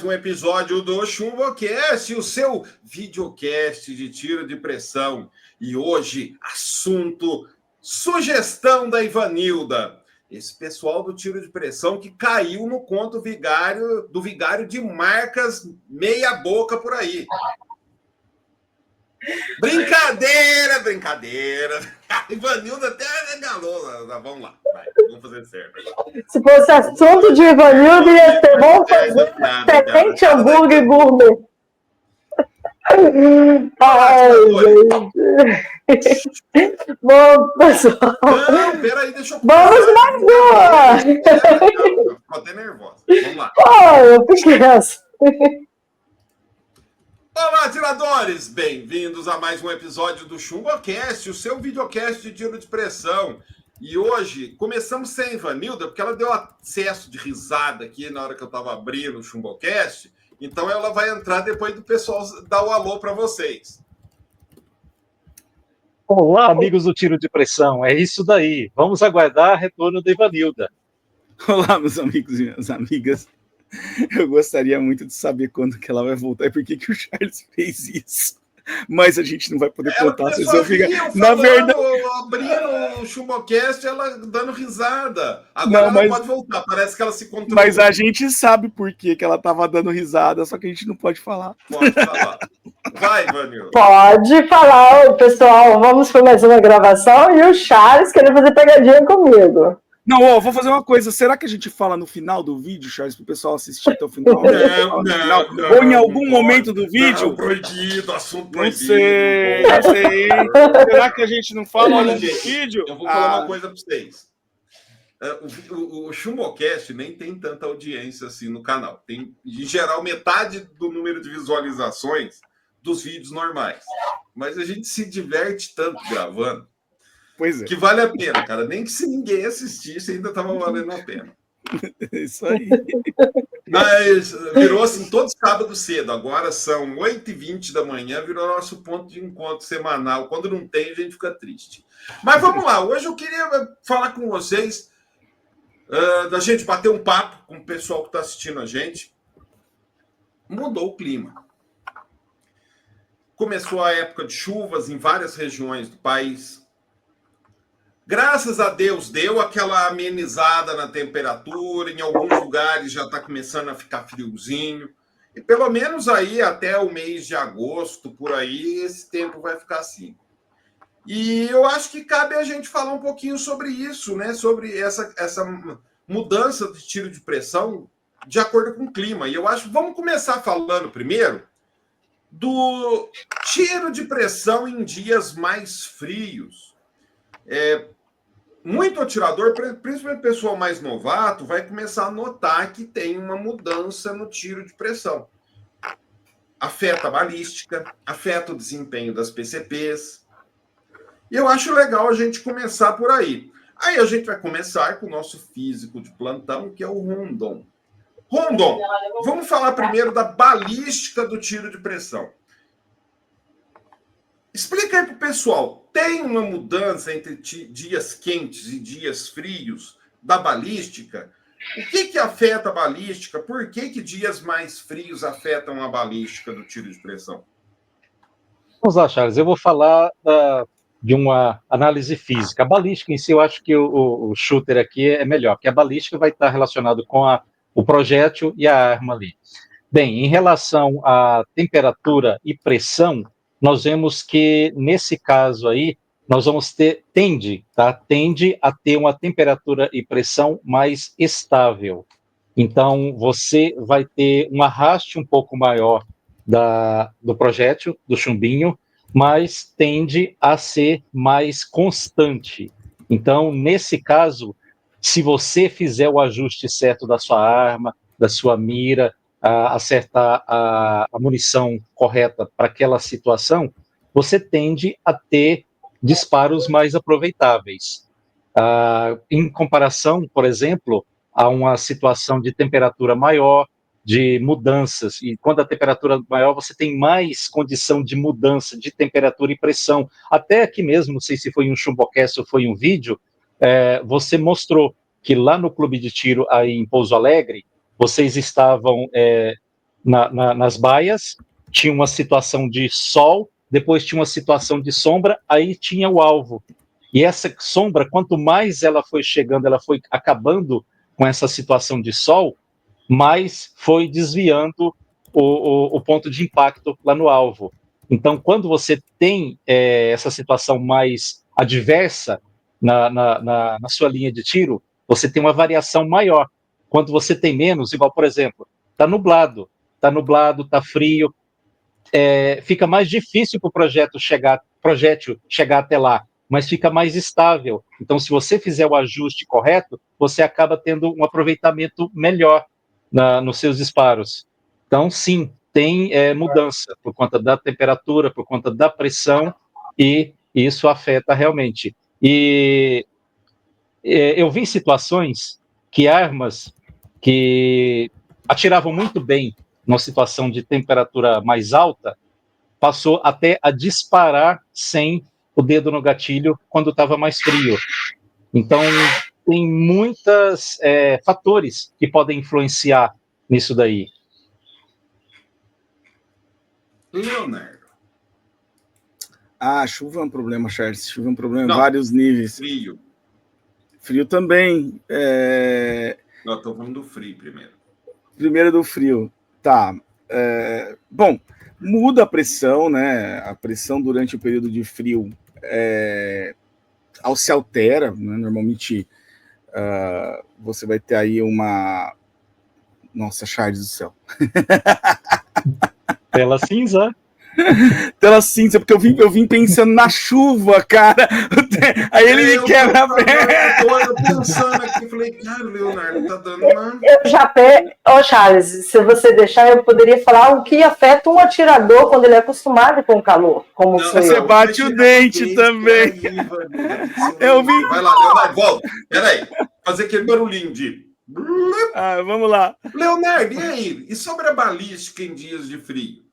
um episódio do ChumboCast, o seu videocast de tiro de pressão. E hoje, assunto, sugestão da Ivanilda. Esse pessoal do tiro de pressão que caiu no conto do vigário de marcas meia boca por aí. Brincadeira, brincadeira. A Ivanilda até regalou. Vamos lá, vamos fazer certo. Se fosse assunto de Ivanilda, ia ser bom fazer excelente hambúrguer gourmet. Ai, gente. Bom, pessoal. Não, peraí, deixa eu... Vamos mais uma! Ficou até nervosa. Vamos lá. Eu fiquei essa. Olá, tiradores! Bem-vindos a mais um episódio do ChumboCast, o seu videocast de tiro de pressão. E hoje começamos sem a Ivanilda, porque ela deu acesso de risada aqui na hora que eu estava abrindo o ChumboCast. Então ela vai entrar depois do pessoal dar o alô para vocês. Olá, amigos do Tiro de Pressão. É isso daí. Vamos aguardar o retorno da Ivanilda. Olá, meus amigos e minhas amigas. Eu gostaria muito de saber quando que ela vai voltar e por que o Charles fez isso. Mas a gente não vai poder contar, vocês vão ficar... Na verdade, abrindo o ChumboCast, ela dando risada. Agora ela pode voltar, parece que ela se controlou. Mas a gente sabe por que ela estava dando risada, só que a gente não pode falar. Pode falar. Vai, Vanil. Pode falar, pessoal. Vamos para mais uma gravação e o Charles querendo fazer pegadinha comigo. Não, vou fazer uma coisa. Será que a gente fala no final do vídeo, Charles, para o pessoal assistir até o final? Não. Ou em algum momento do vídeo? Não, proibido, assunto proibido. Não sei. Será que a gente não fala no vídeo? Eu vou falar uma coisa para vocês. O ChumboCast nem tem tanta audiência assim no canal. Tem, em geral, metade do número de visualizações dos vídeos normais. Mas a gente se diverte tanto gravando. Pois é. Que vale a pena, cara. Nem que se ninguém assistisse, ainda estava valendo a pena. Isso aí. Mas virou assim todo sábado cedo. Agora são 8h20 da manhã, virou nosso ponto de encontro semanal. Quando não tem, a gente fica triste. Mas vamos lá. Hoje eu queria falar com vocês da gente bater um papo com o pessoal que está assistindo a gente. Mudou o clima. Começou a época de chuvas em várias regiões do país. Graças a Deus, deu aquela amenizada na temperatura. Em alguns lugares já está começando a ficar friozinho. E pelo menos aí até o mês de agosto, por aí, esse tempo vai ficar assim. E eu acho que cabe a gente falar um pouquinho sobre isso, né? Sobre essa mudança de tiro de pressão de acordo com o clima. E eu acho que vamos começar falando primeiro do tiro de pressão em dias mais frios. Muito atirador, principalmente o pessoal mais novato, vai começar a notar que tem uma mudança no tiro de pressão. Afeta a balística, afeta o desempenho das PCPs. E eu acho legal a gente começar por aí. Aí a gente vai começar com o nosso físico de plantão, que é o Rondon. Rondon, vamos falar primeiro da balística do tiro de pressão. Explica aí para o pessoal, tem uma mudança entre dias quentes e dias frios da balística? O que afeta a balística? Por que dias mais frios afetam a balística do tiro de pressão? Vamos lá, Charles, eu vou falar de uma análise física. A balística em si, eu acho que o shooter aqui é melhor, porque a balística vai estar relacionado com o projétil e a arma ali. Bem, em relação à temperatura e pressão, nós vemos que, nesse caso aí, nós vamos tende a ter uma temperatura e pressão mais estável. Então, você vai ter um arraste um pouco maior do projétil, do chumbinho, mas tende a ser mais constante. Então, nesse caso, se você fizer o ajuste certo da sua arma, da sua mira, acertar a munição correta para aquela situação, você tende a ter disparos mais aproveitáveis. Em comparação, por exemplo, a uma situação de temperatura maior, de mudanças, e quando a temperatura é maior, você tem mais condição de mudança de temperatura e pressão. Até aqui mesmo, não sei se foi um ChumboCast ou foi um vídeo, você mostrou que lá no clube de tiro aí em Pouso Alegre, vocês estavam nas baias, tinha uma situação de sol, depois tinha uma situação de sombra, aí tinha o alvo. E essa sombra, quanto mais ela foi chegando, ela foi acabando com essa situação de sol, mais foi desviando o ponto de impacto lá no alvo. Então, quando você tem essa situação mais adversa na sua linha de tiro, você tem uma variação maior. Quando você tem menos, igual, por exemplo, está nublado, está frio, fica mais difícil para o projétil chegar até lá, mas fica mais estável. Então, se você fizer o ajuste correto, você acaba tendo um aproveitamento melhor nos seus disparos. Então, sim, tem mudança por conta da temperatura, por conta da pressão, e isso afeta realmente. E eu vi situações que armas que atiravam muito bem numa situação de temperatura mais alta, passou até a disparar sem o dedo no gatilho quando estava mais frio. Então, tem muitos fatores que podem influenciar nisso daí. Leonardo. Chuva é um problema, Charles. Chuva é um problema em vários níveis. Frio. Frio também. Não, estou falando do frio primeiro. Primeiro do frio. Tá. Bom, muda a pressão, né? A pressão durante o período de frio se altera, né? Normalmente você vai ter aí uma... Nossa, Charles do céu. Tela cinza. Tela cinza, porque eu vim pensando na chuva, cara. Aí ele me quebra a perna. Eu pensando aqui, falei, cara, o Leonardo tá dando uma... Charles, se você deixar, eu poderia falar o que afeta um atirador quando ele é acostumado com o calor. Como você bate o dente também. Eu vim... Vai lá, Leonardo, volta. Peraí, fazer aquele barulhinho de... Vamos lá. Leonardo, e aí? E sobre a balística em dias de frio?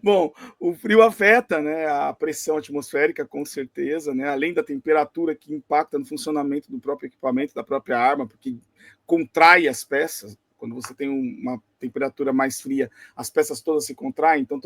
Bom, o frio afeta, né, a pressão atmosférica, com certeza, né, além da temperatura que impacta no funcionamento do próprio equipamento, da própria arma, porque contrai as peças. Quando você tem uma temperatura mais fria, as peças todas se contraem, então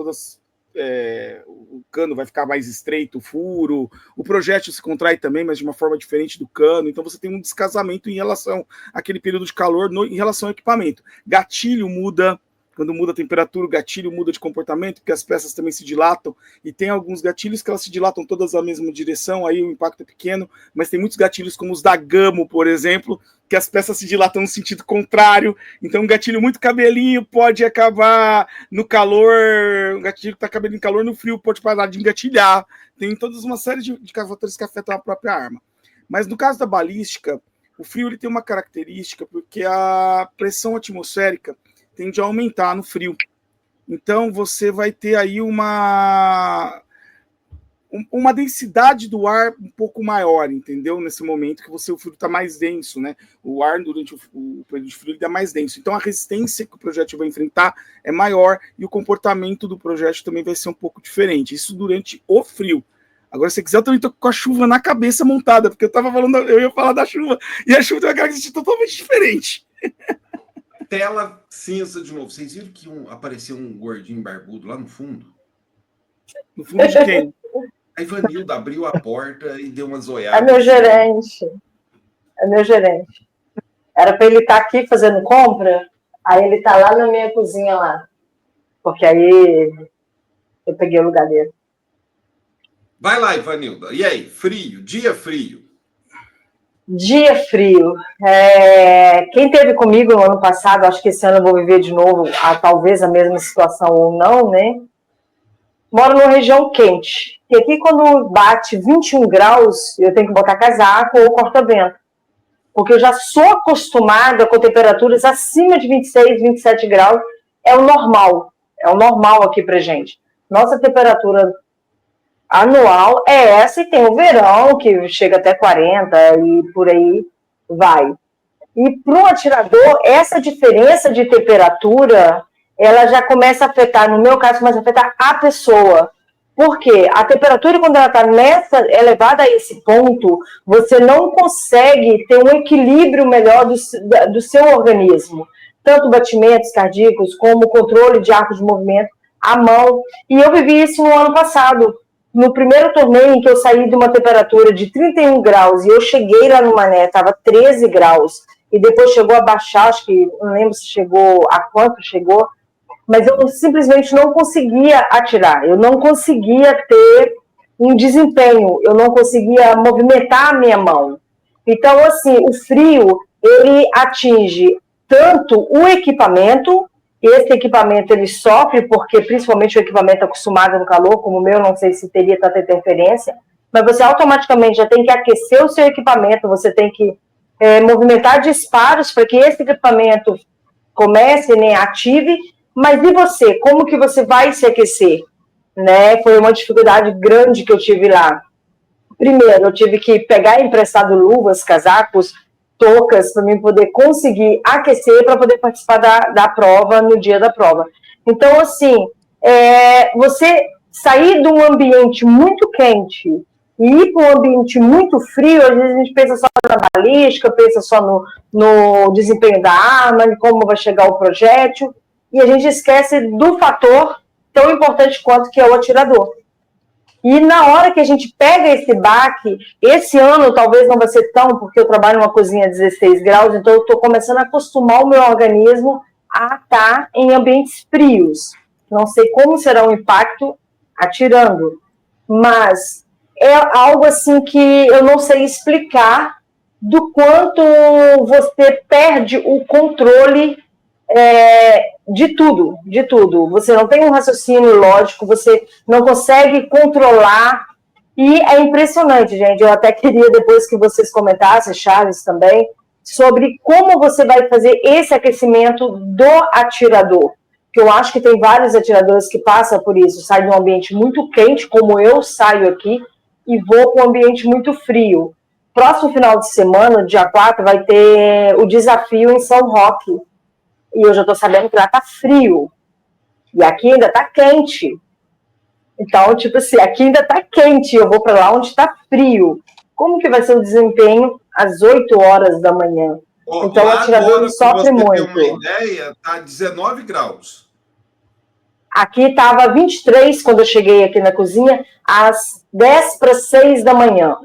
o cano vai ficar mais estreito, o furo, o projétil se contrai também, mas de uma forma diferente do cano, então você tem um descasamento em relação àquele período de calor em relação ao equipamento. Gatilho muda. Quando muda a temperatura, o gatilho muda de comportamento, porque as peças também se dilatam, e tem alguns gatilhos que elas se dilatam todas na mesma direção, aí o impacto é pequeno, mas tem muitos gatilhos, como os da Gamo, por exemplo, que as peças se dilatam no sentido contrário, então um gatilho muito cabelinho pode acabar no calor, um gatilho que está cabelinho em calor, no frio pode parar de engatilhar, tem toda uma série de fatores que afetam a própria arma. Mas no caso da balística, o frio ele tem uma característica, porque a pressão atmosférica tende a aumentar no frio. Então, você vai ter aí uma densidade do ar um pouco maior, entendeu? Nesse momento que o frio está mais denso, né? O ar durante o período de frio é mais denso. Então, a resistência que o projétil vai enfrentar é maior e o comportamento do projétil também vai ser um pouco diferente. Isso durante o frio. Agora, se você quiser, eu também estou com a chuva na cabeça montada, porque eu ia falar da chuva, e a chuva tem uma característica totalmente diferente. Tela cinza de novo. Vocês viram que apareceu um gordinho barbudo lá no fundo? No fundo de quem? A Ivanilda abriu a porta e deu uma zoiada. É meu gerente. Era para ele estar aqui fazendo compra, aí ele está lá na minha cozinha lá. Porque aí eu peguei o lugar dele. Vai lá, Ivanilda. E aí? Frio, dia frio. Dia frio. Quem esteve comigo no ano passado, acho que esse ano eu vou viver de novo, talvez a mesma situação ou não, né? Moro numa região quente. E aqui, quando bate 21 graus, eu tenho que botar casaco ou corta-vento. Porque eu já sou acostumada com temperaturas acima de 26, 27 graus. É o normal. É o normal aqui pra gente. Nossa temperatura anual é essa, e tem o verão, que chega até 40 e por aí vai. E para um atirador, essa diferença de temperatura, ela já começa a afetar, no meu caso, começa a afetar a pessoa. Por quê? A temperatura, quando ela está elevada a esse ponto, você não consegue ter um equilíbrio melhor do seu organismo. tanto batimentos cardíacos como controle de arco de movimento, a mão. E eu vivi isso no ano passado. No primeiro torneio em que eu saí de uma temperatura de 31 graus e eu cheguei lá no Mané, estava 13 graus, e depois chegou a baixar, acho que não lembro se chegou a quanto chegou, mas eu simplesmente não conseguia atirar, eu não conseguia ter um desempenho, eu não conseguia movimentar a minha mão. Então, assim, o frio, ele atinge tanto o equipamento. Esse equipamento ele sofre, porque principalmente o equipamento acostumado no calor, como o meu, não sei se teria tanta interferência, mas você automaticamente já tem que aquecer o seu equipamento, você tem que movimentar disparos para que esse equipamento comece, né, ative. Mas e você? Como que você vai se aquecer? Né? Foi uma dificuldade grande que eu tive lá. Primeiro, eu tive que pegar emprestado luvas, casacos, toucas, para mim poder conseguir aquecer para poder participar da prova no dia da prova. Então, assim, você sair de um ambiente muito quente e ir para um ambiente muito frio, às vezes a gente pensa só na balística, pensa só no desempenho da arma, em como vai chegar o projétil, e a gente esquece do fator tão importante quanto que é o atirador. E na hora que a gente pega esse baque, esse ano talvez não vai ser tão, porque eu trabalho numa cozinha a 16 graus, então eu estou começando a acostumar o meu organismo a estar em ambientes frios. Não sei como será o impacto atirando, mas é algo assim que eu não sei explicar do quanto você perde o controle de tudo, de tudo. Você não tem um raciocínio lógico, você não consegue controlar, e é impressionante, gente. Eu até queria depois que vocês comentassem, Charles também, sobre como você vai fazer esse aquecimento do atirador, que eu acho que tem vários atiradores que passam por isso, saem de um ambiente muito quente, como eu saio aqui, e vou para um ambiente muito frio. Próximo final de semana, dia 4, vai ter o desafio em São Roque, e eu já estou sabendo que lá está frio. E aqui ainda está quente. Então, tipo assim, aqui ainda está quente. Eu vou para lá onde está frio. Como que vai ser o desempenho às 8 horas da manhã? Então, o atirador sofre muito. Para ter uma ideia, está 19 graus. Aqui estava 23 quando eu cheguei aqui na cozinha, às 10 para 6 da manhã.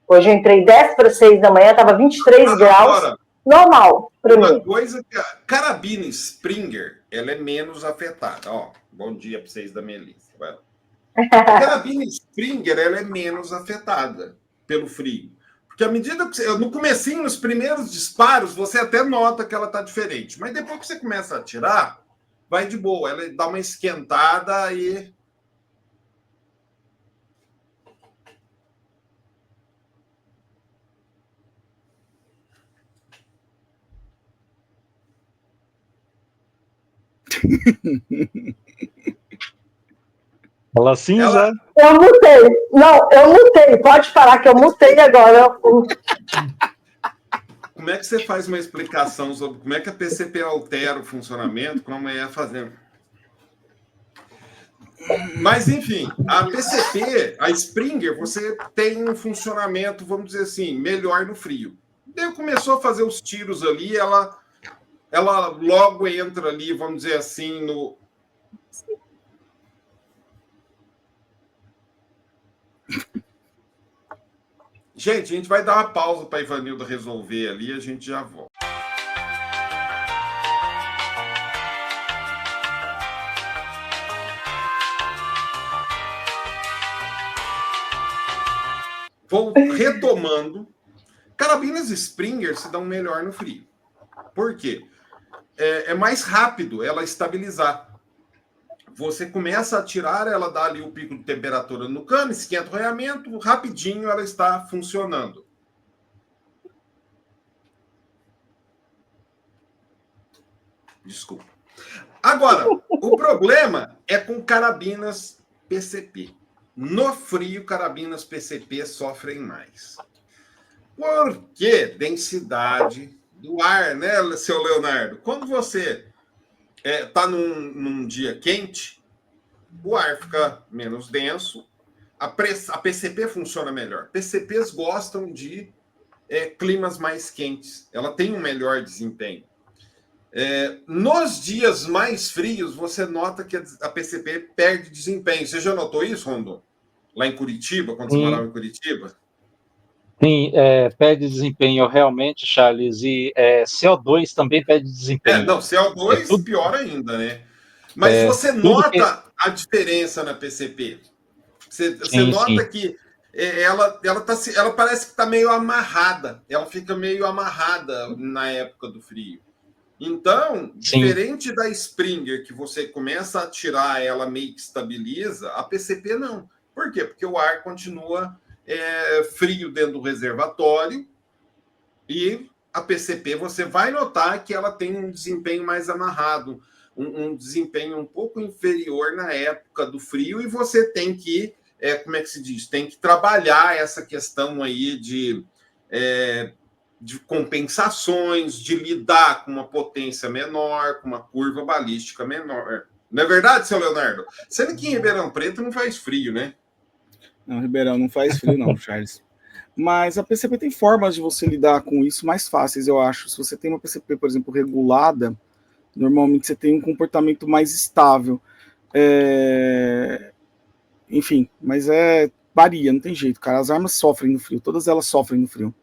Hoje eu entrei 10 para 6 da manhã, estava 23 graus. Agora, normal para mim. Uma coisa que a carabina Springer, ela é menos afetada. Ó, bom dia para vocês da minha lista. A carabina Springer, ela é menos afetada pelo frio. Porque à medida que você, no comecinho, nos primeiros disparos, você até nota que ela está diferente. Mas depois que você começa a atirar, vai de boa. Ela dá uma esquentada e... Fala assim, Zé. Eu mutei. Não, eu mutei. Pode falar que eu mutei agora. Como é que você faz uma explicação sobre como é que a PCP altera o funcionamento quando a mulher fazendo? Mas, enfim, a PCP, a Springer, você tem um funcionamento, vamos dizer assim, melhor no frio. Daí começou a fazer os tiros ali, ela logo entra ali, vamos dizer assim, no... Gente, a gente vai dar uma pausa para a Ivanilda resolver ali, a gente já volta. Vou retomando. Carabinas Springer se dão melhor no frio. Por quê? É mais rápido ela estabilizar. Você começa a atirar, ela dá ali o pico de temperatura no cano, esquenta o arreamento, rapidinho ela está funcionando. Desculpa. Agora, o problema é com carabinas PCP. No frio, carabinas PCP sofrem mais. Porque densidade do ar, né, seu Leonardo? Quando você está num dia quente, o ar fica menos denso, a PCP funciona melhor. PCPs gostam de climas mais quentes, ela tem um melhor desempenho. Nos dias mais frios, você nota que a PCP perde desempenho. Você já notou isso, Rondon? Lá em Curitiba, quando você morava em Curitiba? Sim, perde desempenho realmente, Charles, e CO2 também perde desempenho. Não, CO2 pior ainda, né? Mas você nota a diferença na PCP. Você nota que ela parece que está meio amarrada. Ela fica meio amarrada na época do frio. Então, diferente da Springer, que você começa a tirar, ela meio que estabiliza, a PCP não. Por quê? Porque o ar continua frio dentro do reservatório e a PCP você vai notar que ela tem um desempenho mais amarrado, um desempenho um pouco inferior na época do frio, e você tem que, como é que se diz? Tem que trabalhar essa questão aí de compensações, de lidar com uma potência menor, com uma curva balística menor. Não é verdade, seu Leonardo? Sendo que em Ribeirão Preto não faz frio, né? Não, Ribeirão não faz frio não, Charles. Mas a PCP tem formas de você lidar com isso mais fáceis, eu acho. Se você tem uma PCP, por exemplo, regulada, normalmente você tem um comportamento mais estável. Enfim, mas varia, não tem jeito, cara. As armas sofrem no frio, todas elas sofrem no frio.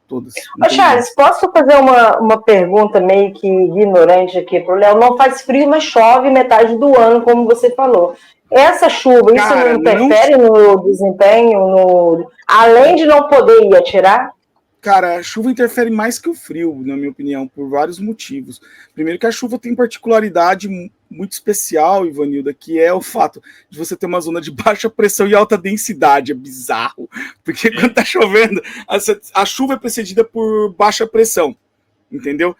Todas. Ô, Charles, posso fazer uma pergunta meio que ignorante aqui pro Léo? Não faz frio, mas chove metade do ano, como você falou. Essa chuva, isso não interfere no desempenho, além de não poder ir atirar? Cara, a chuva interfere mais que o frio, na minha opinião, por vários motivos. Primeiro que a chuva tem particularidade muito especial, Ivanilda, que é o fato de você ter uma zona de baixa pressão e alta densidade. É bizarro, porque quando tá chovendo, a chuva é precedida por baixa pressão, entendeu?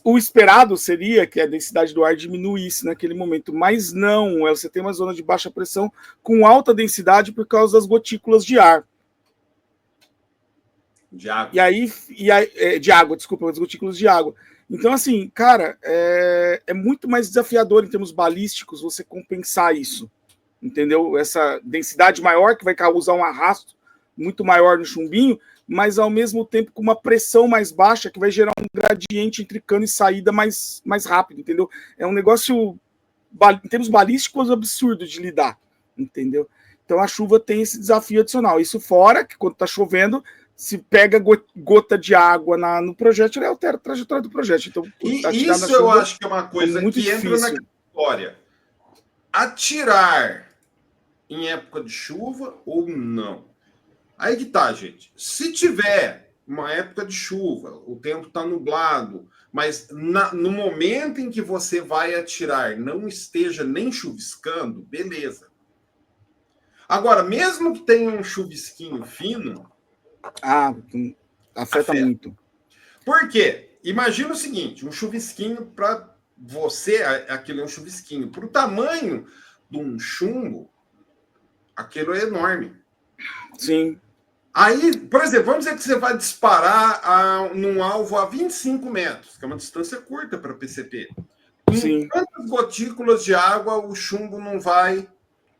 O esperado seria que a densidade do ar diminuísse naquele momento, mas não, você tem uma zona de baixa pressão com alta densidade por causa das gotículas de ar. De água. De água, desculpa, as gotículas de água. Então, assim, cara, é muito mais desafiador em termos balísticos você compensar isso, entendeu? Essa densidade maior que vai causar um arrasto muito maior no chumbinho, mas ao mesmo tempo com uma pressão mais baixa que vai gerar um gradiente entre cano e saída mais rápido, entendeu? É um negócio, em termos balísticos, absurdo de lidar, entendeu? Então a chuva tem esse desafio adicional. Isso fora que quando tá chovendo, se pega gota de água no projétil, ele altera a trajetória do projétil. Então, isso eu acho que é uma coisa que entra na história. Atirar em época de chuva ou não? Aí que tá, gente. Se tiver uma época de chuva, o tempo tá nublado, mas no momento em que você vai atirar não esteja nem chuviscando, beleza. Agora, mesmo que tenha um chuvisquinho fino, afeta muito. Por quê? Imagina o seguinte, um chuvisquinho para você, aquilo é um chuvisquinho. Para o tamanho de um chumbo, aquilo é enorme. Sim. Aí, por exemplo, vamos dizer que você vai disparar num alvo a 25 metros, que é uma distância curta para PCP. Em quantas gotículas de água o chumbo não vai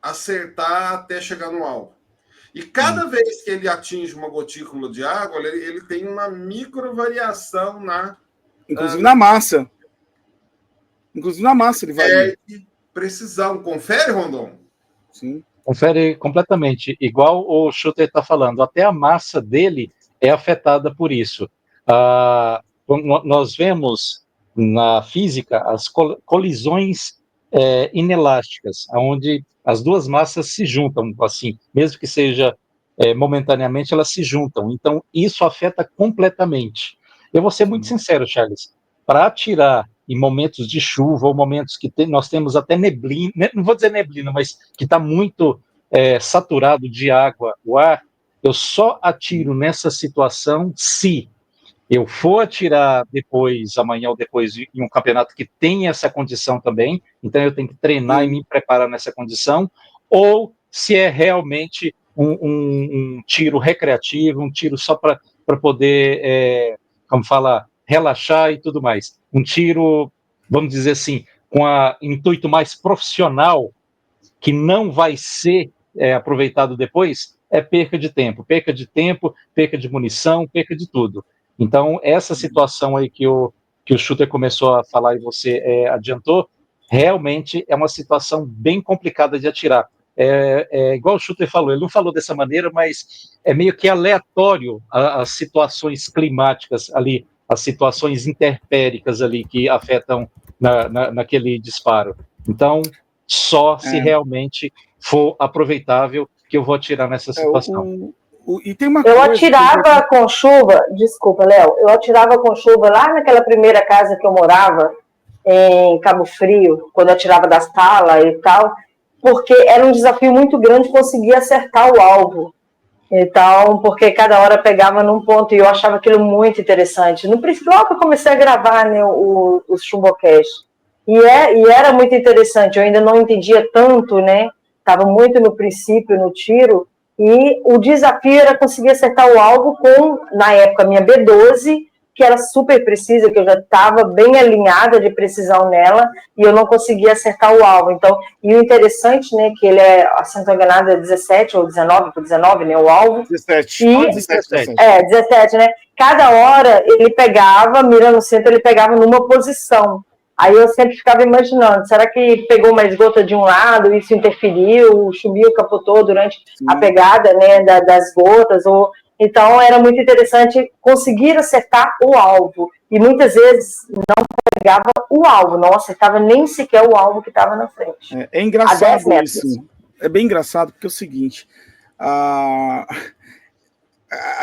acertar até chegar no alvo? E cada vez que ele atinge uma gotícula de água, ele tem uma micro variação inclusive na massa. Inclusive na massa ele varia. Precisão. Confere, Rondon? Sim. Confere completamente. Igual o Shooter está falando, até a massa dele é afetada por isso. Nós vemos na física as colisões inelásticas, onde as duas massas se juntam, assim, mesmo que seja momentaneamente, elas se juntam. Então, isso afeta completamente. Eu vou ser muito sincero, Charles, para atirar em momentos de chuva ou momentos que nós temos até neblina, não vou dizer neblina, mas que está muito saturado de água o ar, eu só atiro nessa situação se eu for atirar depois, amanhã ou depois, em um campeonato que tem essa condição também, então eu tenho que treinar e me preparar nessa condição, ou se é realmente um tiro recreativo, um tiro só para poder, como fala, relaxar e tudo mais. Um tiro, vamos dizer assim, com intuito mais profissional, que não vai ser aproveitado depois, é perca de tempo, perca de munição, perca de tudo. Então, essa situação aí que o que o Schutter começou a falar e você adiantou, realmente é uma situação bem complicada de atirar. Igual o Schutter falou, ele não falou dessa maneira, mas é meio que aleatório as situações climáticas ali, as situações interpéricas ali que afetam naquele disparo. Então, só se realmente for aproveitável que eu vou atirar nessa situação. E tem uma eu atirava com chuva, desculpa, Léo, eu atirava com chuva lá naquela primeira casa que eu morava, em Cabo Frio, quando eu atirava da sala e tal, porque era um desafio muito grande conseguir acertar o alvo. Então, porque cada hora pegava num ponto e eu achava aquilo muito interessante. No principal que eu comecei a gravar, né, os Chumbocast. E era muito interessante, eu ainda não entendia tanto, né? Estava muito no princípio, no tiro, e o desafio era conseguir acertar o alvo com, na época, minha B12, que era super precisa, que eu já estava bem alinhada de precisão nela, e eu não conseguia acertar o alvo. Então, e o interessante, né, que ele se não estou enganada, 17 ou 19 por 19, né, o alvo. 17. E, 17. 17, né? Cada hora ele pegava, mirando no centro, ele pegava numa posição. Aí eu sempre ficava imaginando, será que pegou uma esgota de um lado, isso interferiu, o chumbinho capotou durante a pegada, né, das gotas, Então era muito interessante conseguir acertar o alvo, e muitas vezes não pegava o alvo, não acertava nem sequer o alvo que estava na frente. É engraçado isso, é bem engraçado, porque é o seguinte, a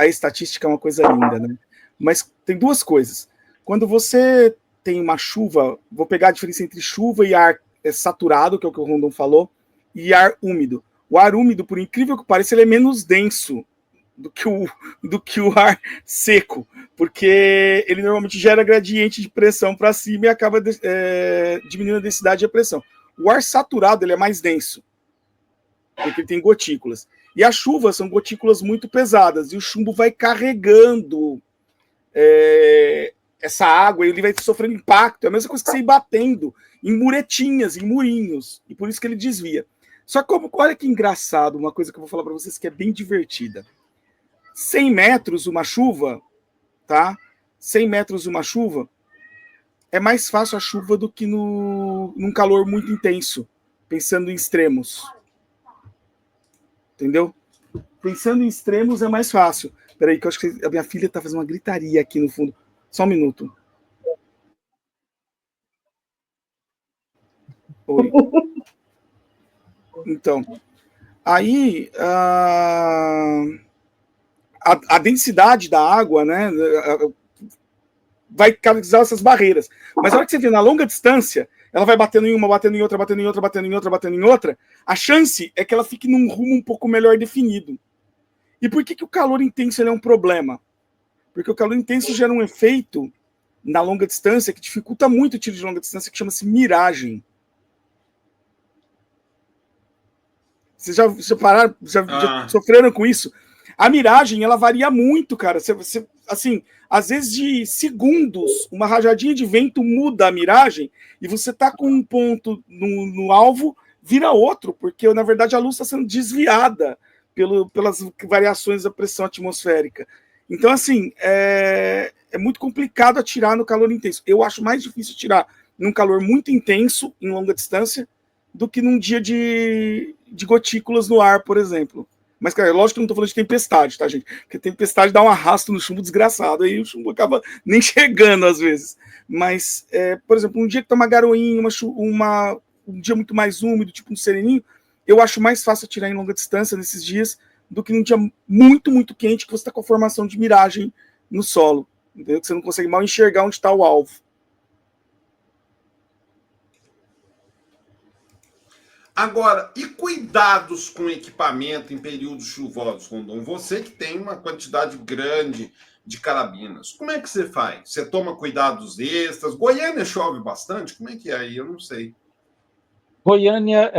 estatística é uma coisa linda, né? Mas tem duas coisas. Quando você tem uma chuva, vou pegar a diferença entre chuva e ar saturado, que é o que o Rondon falou, e ar úmido. O ar úmido, por incrível que pareça, ele é menos denso do que o ar seco, porque ele normalmente gera gradiente de pressão para cima e acaba diminuindo a densidade e a pressão. O ar saturado ele é mais denso, porque ele tem gotículas. E as chuvas são gotículas muito pesadas, e o chumbo vai carregando essa água, e ele vai sofrendo impacto. É a mesma coisa que você ir batendo em muretinhas, em murinhos, e por isso que ele desvia. Só que, olha que engraçado, uma coisa que eu vou falar para vocês que é bem divertida. 100 metros uma chuva, tá? 100 metros uma chuva, é mais fácil a chuva do que num calor muito intenso, pensando em extremos. Entendeu? Pensando em extremos é mais fácil. Peraí, que eu acho que a minha filha tá fazendo uma gritaria aqui no fundo. Só um minuto. Oi. Então, aí a densidade da água, né, vai causar essas barreiras. Mas a hora que você vê na longa distância, ela vai batendo em uma, batendo em outra, batendo em outra, batendo em outra, batendo em outra, a chance é que ela fique num rumo um pouco melhor definido. E por que o calor intenso é um problema? Porque o calor intenso gera um efeito na longa distância que dificulta muito o tiro de longa distância, que chama-se miragem. Vocês já sofreram com isso? A miragem, ela varia muito, cara. Assim, às vezes de segundos, uma rajadinha de vento muda a miragem e você tá com um ponto no alvo, vira outro, porque, na verdade, a luz está sendo desviada pelas variações da pressão atmosférica. Então, assim, é muito complicado atirar no calor intenso. Eu acho mais difícil atirar num calor muito intenso, em longa distância, do que num dia de gotículas no ar, por exemplo. Mas, cara, lógico que eu não tô falando de tempestade, tá, gente? Porque tempestade dá um arrasto no chumbo desgraçado, aí o chumbo acaba nem chegando às vezes. Mas, por exemplo, um dia que tá uma garoinha, um dia muito mais úmido, tipo um sereninho, eu acho mais fácil atirar em longa distância nesses dias do que num dia muito, muito quente, que você tá com a formação de miragem no solo, entendeu? Que você não consegue mal enxergar onde está o alvo. Agora, e cuidados com equipamento em períodos chuvosos, Rondon? Você que tem uma quantidade grande de carabinas, como é que você faz? Você toma cuidados extras? Goiânia chove bastante? Como é que é aí? Eu não sei. Goiânia,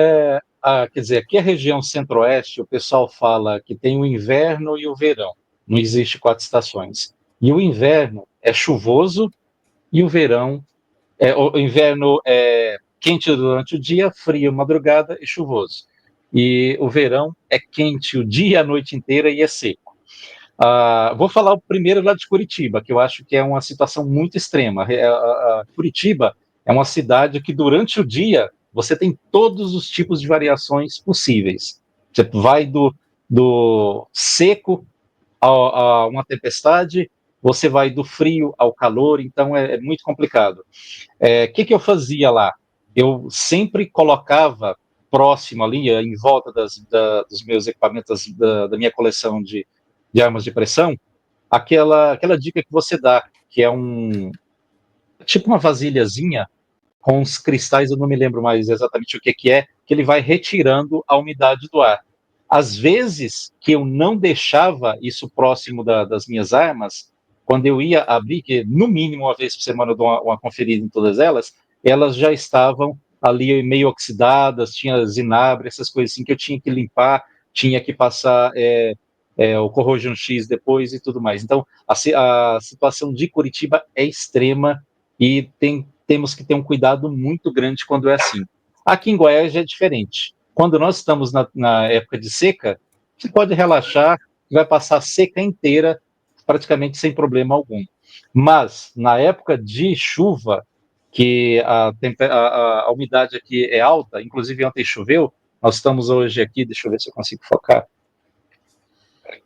quer dizer, aqui a região centro-oeste, o pessoal fala que tem o inverno e o verão. Não existe 4 estações. E o inverno é chuvoso e o verão... o inverno é quente durante o dia, frio madrugada e chuvoso. E o verão é quente o dia e a noite inteira e é seco. Vou falar o primeiro lá de Curitiba, que eu acho que é uma situação muito extrema. Curitiba é uma cidade que, durante o dia, você tem todos os tipos de variações possíveis. Você vai do seco a uma tempestade, você vai do frio ao calor, então é muito complicado. Que eu fazia lá? Eu sempre colocava próximo ali, em volta dos meus equipamentos, da minha coleção de armas de pressão, aquela dica que você dá, que é tipo uma vasilhazinha com os cristais, eu não me lembro mais exatamente o que é, que ele vai retirando a umidade do ar. Às vezes que eu não deixava isso próximo das minhas armas, quando eu ia abrir, que no mínimo uma vez por semana eu dou uma conferida em todas elas já estavam ali meio oxidadas, tinha zinabre, essas coisas assim que eu tinha que limpar, tinha que passar o Corrosion X depois e tudo mais. Então, a situação de Curitiba é extrema e temos que ter um cuidado muito grande quando é assim. Aqui em Goiás já é diferente. Quando nós estamos na época de seca, você pode relaxar, vai passar a seca inteira praticamente sem problema algum. Mas, na época de chuva, que a umidade aqui é alta, inclusive ontem choveu, nós estamos hoje aqui, deixa eu ver se eu consigo focar,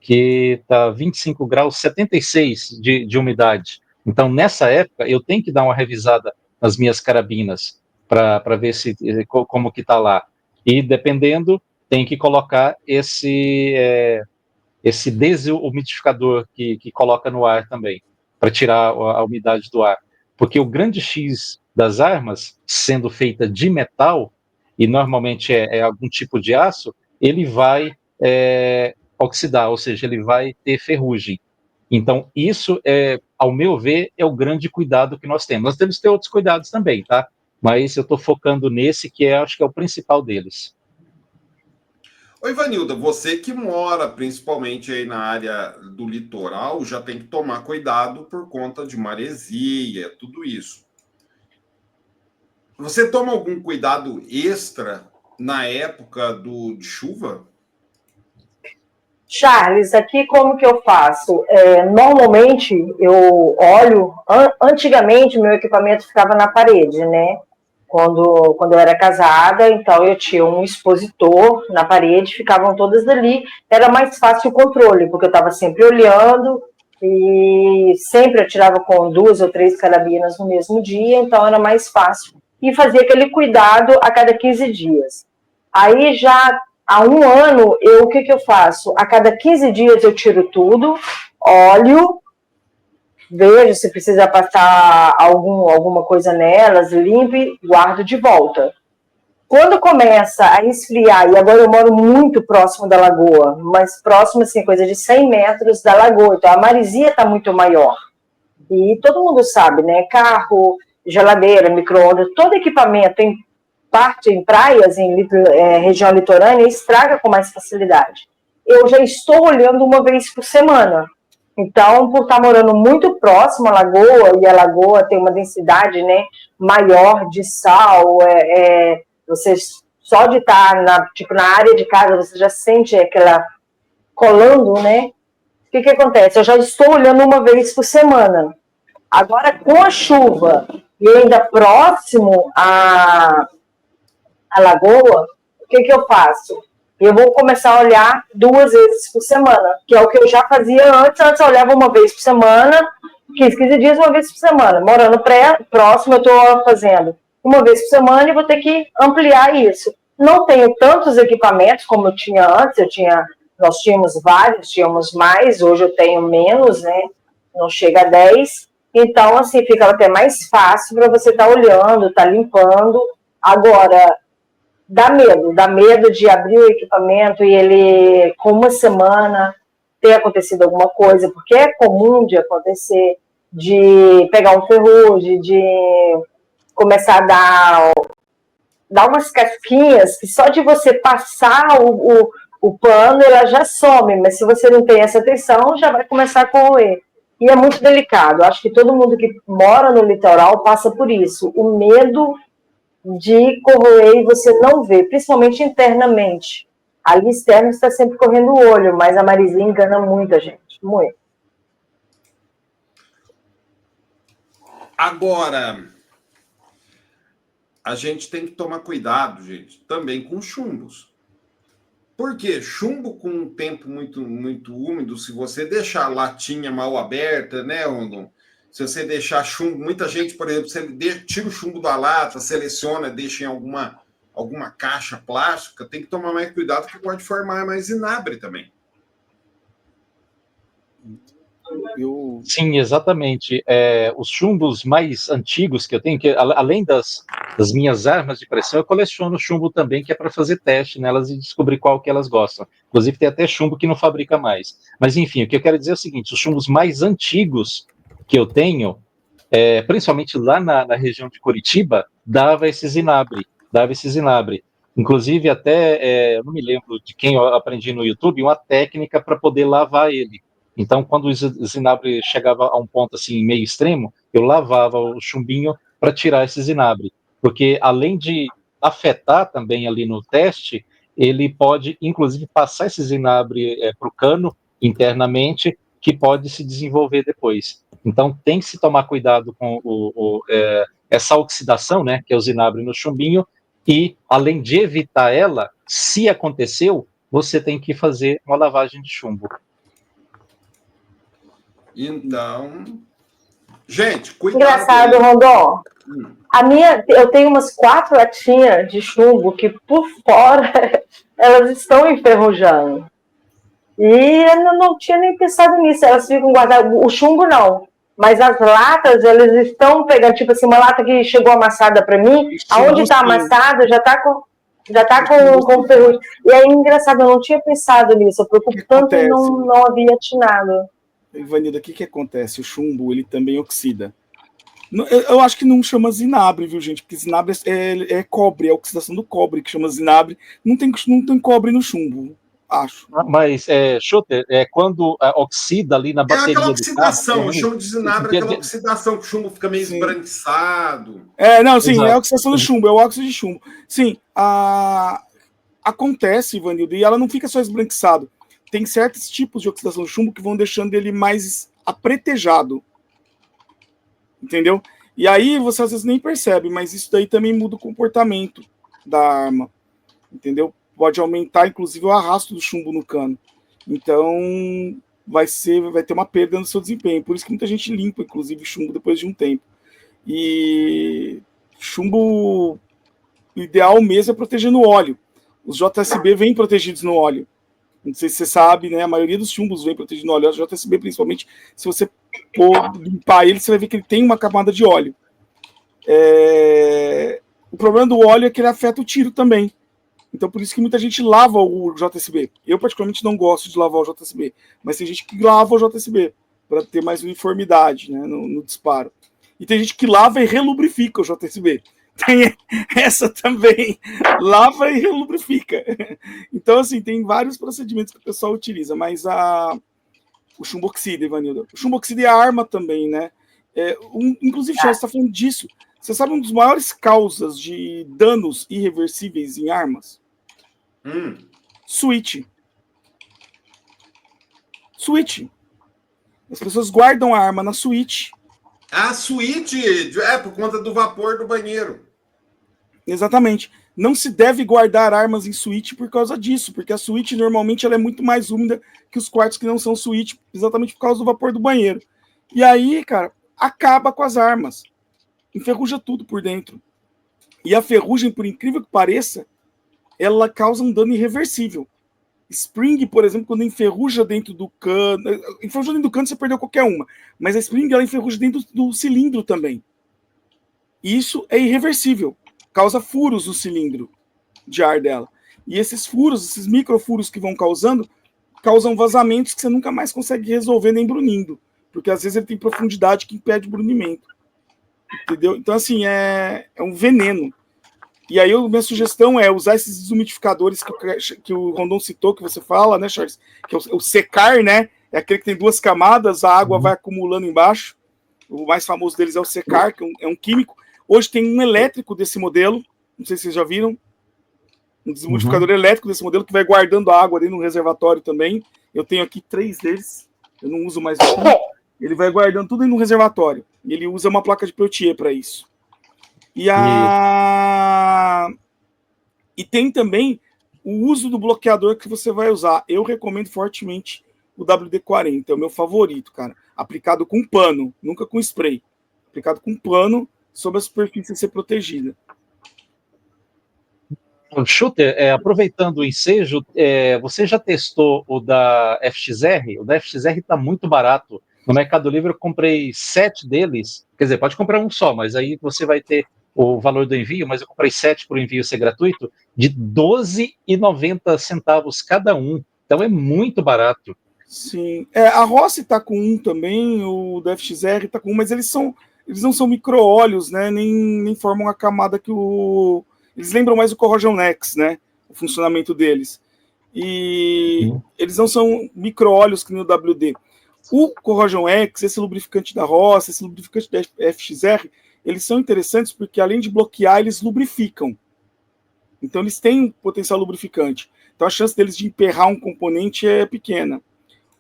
que está 25 graus, 76 de umidade. Então, nessa época, eu tenho que dar uma revisada nas minhas carabinas para ver como que está lá. E, dependendo, tem que colocar esse desumidificador que coloca no ar também, para tirar a umidade do ar. Porque o grande X das armas, sendo feita de metal, e normalmente é algum tipo de aço, ele vai oxidar, ou seja, ele vai ter ferrugem. Então, isso, ao meu ver, é o grande cuidado que nós temos. Nós temos que ter outros cuidados também, tá? Mas eu estou focando nesse, que acho que é o principal deles. Oi, Ivanilda, você que mora principalmente aí na área do litoral, já tem que tomar cuidado por conta de maresia, tudo isso. Você toma algum cuidado extra na época de chuva? Charles, aqui como que eu faço? Normalmente eu olho, antigamente meu equipamento ficava na parede, né? Quando eu era casada, então eu tinha um expositor na parede, ficavam todas ali, era mais fácil o controle, porque eu estava sempre olhando e sempre eu tirava com 2 ou 3 carabinas no mesmo dia, então era mais fácil. E fazia aquele cuidado a cada 15 dias. Aí já há um ano, o que eu faço? A cada 15 dias eu tiro tudo, olho, vejo se precisa passar alguma coisa nelas, limpe, guardo de volta. Quando começa a esfriar, e agora eu moro muito próximo da lagoa, mas próximo, assim, coisa de 100 metros da lagoa, então a maresia está muito maior. E todo mundo sabe, né? Carro, geladeira, micro-ondas, todo equipamento em praias, em região litorânea, estraga com mais facilidade. Eu já estou olhando uma vez por semana. Então, por estar morando muito próximo à lagoa, e a lagoa tem uma densidade, né, maior de sal, você só de estar na área de casa, você já sente aquela colando, né? O que acontece? Eu já estou olhando uma vez por semana. Agora, com a chuva e ainda próximo à lagoa, o que eu faço? Eu vou começar a olhar 2 vezes por semana, que é o que eu já fazia antes. Antes eu olhava uma vez por semana, 15 dias, uma vez por semana. Morando próximo, eu estou fazendo uma vez por semana e vou ter que ampliar isso. Não tenho tantos equipamentos como eu tinha antes, nós tínhamos vários, tínhamos mais, hoje eu tenho menos, né? Não chega a 10. Então, assim, fica até mais fácil para você estar olhando, estar limpando. Agora, dá medo de abrir o equipamento e ele, com uma semana, ter acontecido alguma coisa, porque é comum de acontecer, de pegar um ferrugem, de começar a dar umas casquinhas, que só de você passar o pano, ela já some, mas se você não tem essa atenção, já vai começar a corroer. E é muito delicado. Acho que todo mundo que mora no litoral passa por isso. O medo de corroer e você não vê, principalmente internamente. Ali externo está sempre correndo o olho, mas a maresia engana muita gente, muito. Agora, a gente tem que tomar cuidado, gente, também com chumbos. Porque chumbo com um tempo muito úmido, se você deixar a latinha mal aberta, né, Rondon? Se você deixar chumbo, muita gente, por exemplo, você tira o chumbo da lata, seleciona, deixa em alguma caixa plástica, tem que tomar mais cuidado que pode formar mais zinabre também. Sim, exatamente. Os chumbos mais antigos que eu tenho, que além das minhas armas de pressão, eu coleciono chumbo também, que é para fazer teste nelas e descobrir qual que elas gostam. Inclusive, tem até chumbo que não fabrica mais. Mas, enfim, o que eu quero dizer é o seguinte: os chumbos mais antigos que eu tenho, principalmente lá na região de Curitiba, dava esse zinabre. Inclusive, até, eu não me lembro de quem eu aprendi no YouTube, uma técnica para poder lavar ele. Então, quando o zinabre chegava a um ponto assim meio extremo, eu lavava o chumbinho para tirar esse zinabre, porque além de afetar também ali no teste, ele pode, inclusive, passar esse zinabre para o cano internamente, que pode se desenvolver depois. Então, tem que se tomar cuidado com essa oxidação, né, que é o zinabre no chumbinho, e além de evitar ela, se aconteceu, você tem que fazer uma lavagem de chumbo. Então, gente, cuidado. Engraçado, Rondon. Eu tenho umas 4 latinhas de chumbo que por fora elas estão enferrujando. E eu não tinha nem pensado nisso. Elas ficam guardadas. O chumbo não. Mas as latas, elas estão pegando, tipo assim, uma lata que chegou amassada para mim, aonde está amassada já está com ferrugem. E aí, engraçado, eu não tinha pensado nisso. Eu preocupo tanto e não havia atinado. Ivanilda, o que acontece? O chumbo, ele também oxida. Eu acho que não chama zinabre, viu, gente? Porque zinabre é cobre, é a oxidação do cobre que chama zinabre. Não tem cobre no chumbo, acho. Mas, Schutter, quando oxida ali na bateria aquela oxidação, do carro, eu chamo de zinabre, aquela oxidação, que o chumbo fica meio esbranquiçado. É a oxidação do chumbo, é o óxido de chumbo. Sim, acontece, Ivanilda, e ela não fica só esbranquiçado. Tem certos tipos de oxidação do chumbo que vão deixando ele mais apretejado. Entendeu? E aí você às vezes nem percebe, mas isso daí também muda o comportamento da arma. Entendeu? Pode aumentar, inclusive, o arrasto do chumbo no cano. Então, vai ter uma perda no seu desempenho. Por isso que muita gente limpa, inclusive, chumbo depois de um tempo. E chumbo, o ideal mesmo é proteger no óleo. Os JSB vêm protegidos no óleo. Não sei se você sabe, né? A maioria dos chumbos vem protegido no óleo. Os JSB, principalmente, se você limpar ele, você vai ver que ele tem uma camada de óleo. O problema do óleo é que ele afeta o tiro também. Então, por isso que muita gente lava o JSB. Eu, particularmente, não gosto de lavar o JSB. Mas tem gente que lava o JSB para ter mais uniformidade, né, no disparo. E tem gente que lava e relubrifica o JSB. Tem essa também. Lava e relubrifica. Então, assim, tem vários procedimentos que o pessoal utiliza. Mas o chumbo oxida, Ivanilda. O chumbo oxida é a arma também, né? Inclusive, Charles está falando disso. Você sabe uma das maiores causas de danos irreversíveis em armas? Switch. As pessoas guardam a arma na switch. A switch por conta do vapor do banheiro. Exatamente. Não se deve guardar armas em suíte por causa disso, porque a suíte normalmente ela é muito mais úmida que os quartos que não são suíte, exatamente por causa do vapor do banheiro. E aí, cara, acaba com as armas. Enferruja tudo por dentro. E a ferrugem, por incrível que pareça, ela causa um dano irreversível. Spring, por exemplo, quando enferruja dentro do cano... Enferruja dentro do cano, você perdeu qualquer uma. Mas a Spring, ela enferruja dentro do cilindro também. E isso é irreversível. Causa furos no cilindro de ar dela. E esses furos, esses microfuros que vão causam vazamentos que você nunca mais consegue resolver nem brunindo. Porque às vezes ele tem profundidade que impede o brunimento. Entendeu? Então, assim, é um veneno. E aí, minha sugestão é usar esses desumidificadores que o Rondon citou, que você fala, né, Charles? Que é o secar, né? É aquele que tem 2 camadas, a água vai acumulando embaixo. O mais famoso deles é o secar, que é um químico. Hoje tem um elétrico desse modelo. Não sei se vocês já viram. um desmultificador elétrico desse modelo que vai guardando a água dentro do reservatório também. Eu tenho aqui 3 deles, eu não uso mais aqui. Ele vai guardando tudo no reservatório. E ele usa uma placa de Peltier para isso. E tem também o uso do bloqueador que você vai usar. Eu recomendo fortemente o WD-40, é o meu favorito, cara. Aplicado com pano, nunca com spray. Aplicado com pano sobre a superfície ser protegida. Shooter, aproveitando o ensejo, você já testou o da FXR? O da FXR está muito barato. No Mercado Livre eu comprei 7 deles. Quer dizer, pode comprar um só, mas aí você vai ter o valor do envio, mas eu comprei 7 para o envio ser gratuito, de R$12,90 cada um. Então é muito barato. Sim. A Rossi está com um também, o da FXR está com um, mas eles não são micro-óleos, né? Nem formam a camada que o... Eles lembram mais o Corrosion X, né? O funcionamento deles. E eles não são micro-óleos que nem o WD. O Corrosion X, esse lubrificante da Rossi, esse lubrificante da FXR, eles são interessantes porque, além de bloquear, eles lubrificam. Então, eles têm potencial lubrificante. Então, a chance deles de emperrar um componente é pequena.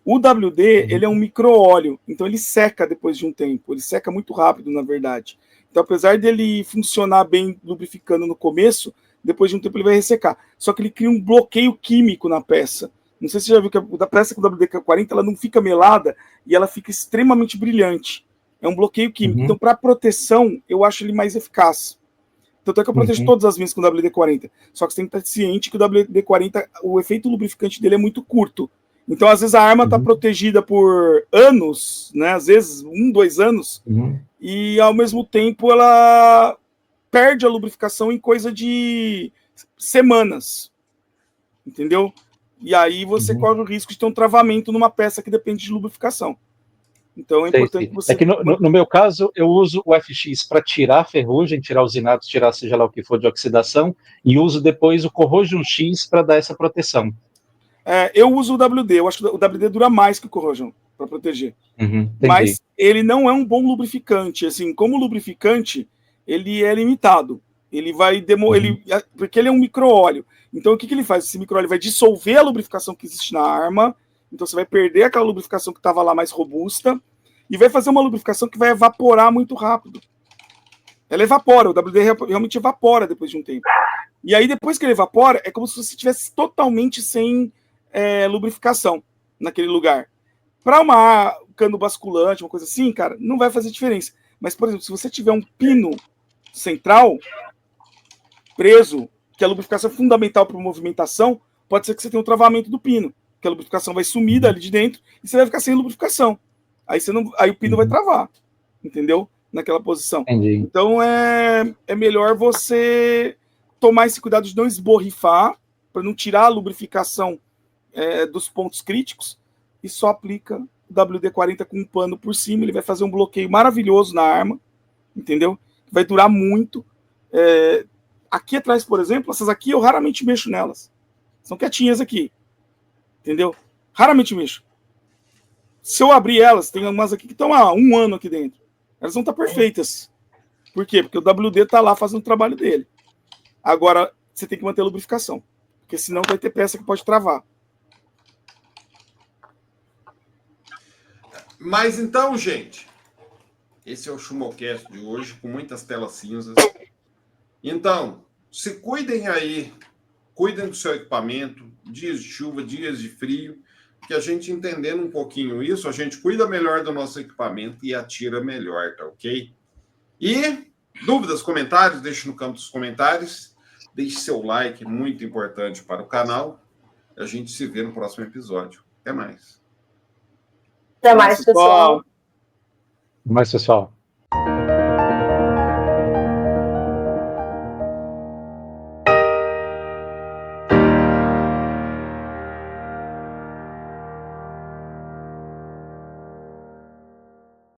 O WD, ele é um micro-óleo, então ele seca depois de um tempo. Ele seca muito rápido, na verdade. Então, apesar dele funcionar bem lubrificando no começo, depois de um tempo ele vai ressecar. Só que ele cria um bloqueio químico na peça. Não sei se você já viu que a peça com o WD-40 ela não fica melada e ela fica extremamente brilhante. É um bloqueio químico. Então, para proteção, eu acho ele mais eficaz. Tanto é que eu protejo todas as minhas com o WD-40. Só que você tem que estar ciente que o WD-40, o efeito lubrificante dele é muito curto. Então, às vezes, a arma está protegida por anos, né? Às vezes, 1, 2 anos, e ao mesmo tempo ela perde a lubrificação em coisa de semanas. Entendeu? E aí você corre o risco de ter um travamento numa peça que depende de lubrificação. Então é importante que você... É que no meu caso, eu uso o FX para tirar a ferrugem, tirar os inatos, tirar seja lá o que for de oxidação, e uso depois o Corrosion X para dar essa proteção. Eu uso o WD, eu acho que o WD dura mais que o Corrosion para proteger. Entendi. Mas ele não é um bom lubrificante. Assim, como lubrificante, ele é limitado. Ele vai porque ele é um micro-óleo. Então, o que ele faz? Esse micro-óleo vai dissolver a lubrificação que existe na arma. Então, você vai perder aquela lubrificação que estava lá mais robusta e vai fazer uma lubrificação que vai evaporar muito rápido. Ela evapora, o WD realmente evapora depois de um tempo. E aí, depois que ele evapora, é como se você estivesse totalmente sem lubrificação naquele lugar. Para uma cano basculante, uma coisa assim, cara, não vai fazer diferença. Mas, por exemplo, se você tiver um pino central preso, que a lubrificação é fundamental para a movimentação, pode ser que você tenha um travamento do pino, que a lubrificação vai sumir dali de dentro e você vai ficar sem lubrificação. Aí o pino vai travar, entendeu? Naquela posição. Entendi. Então é melhor você tomar esse cuidado de não esborrifar, para não tirar a lubrificação dos pontos críticos, e só aplica o WD-40 com um pano por cima. Ele vai fazer um bloqueio maravilhoso na arma, entendeu? Vai durar muito. Aqui atrás, por exemplo, essas aqui eu raramente mexo nelas. São quietinhas aqui, entendeu? Raramente mexo. Se eu abrir elas, tem umas aqui que estão há 1 ano aqui dentro. Elas vão estar perfeitas. Por quê? Porque o WD está lá fazendo o trabalho dele. Agora, você tem que manter a lubrificação, porque senão vai ter peça que pode travar. Mas então, gente, esse é o Chumocast de hoje, com muitas telas cinzas. Então, se cuidem aí, cuidem do seu equipamento, dias de chuva, dias de frio, que a gente entendendo um pouquinho isso, a gente cuida melhor do nosso equipamento e atira melhor, tá ok? E dúvidas, comentários, deixe no campo dos comentários, deixe seu like, muito importante para o canal. A gente se vê no próximo episódio. Até mais. Até mais, pessoal. Até mais, pessoal.